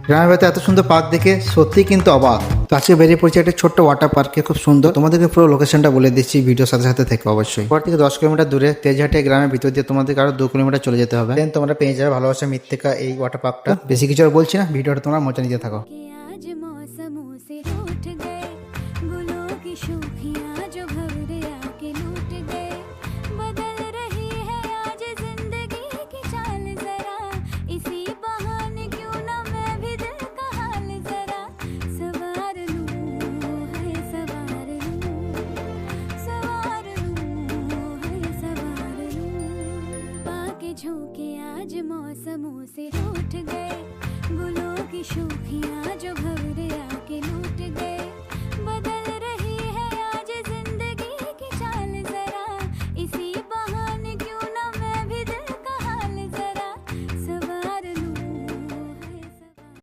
গ্রামের ভেতরে এত সুন্দর পার্ক দেখে সত্যি কিন্তু অবাক। তো আজকে বেরিয়ে পড়ছি একটা ছোট্ট ওয়াটার পার্কে, খুব সুন্দর। তোমাদেরকে পুরো লোকেশনটা বলে দিচ্ছি ভিডিওর সাথে সাথে থেকে অবশ্যই। পর থেকে 10 কিলোমিটার দূরে তেজহাটে গ্রামের ভিতর দিয়ে তোমাদেরকে আরো 2 কিলোমিটার চলে যেতে হবে, দেন তোমরা পেয়ে যাবে ভালোবাসা মৃত্তিকা এই ওয়াটার পার্কটা। বেশি কিছু আর বলছি না, ভিডিওটা তোমরা মজা নিতে থাকো। आज मौसमों से रूठ गए, गुलों की शोखियां जो भंवरे आके लूट गए। बदल रही है आज जिंदगी की चाल जरा, इसी बहाने क्यों ना मैं भी दिल का हाल जरा सवार लूं, है सवार लूं, सवार लूं, है सवार लूं। पाके झोंके आज मौसमों से रूठ गए, गुलों की शोखियां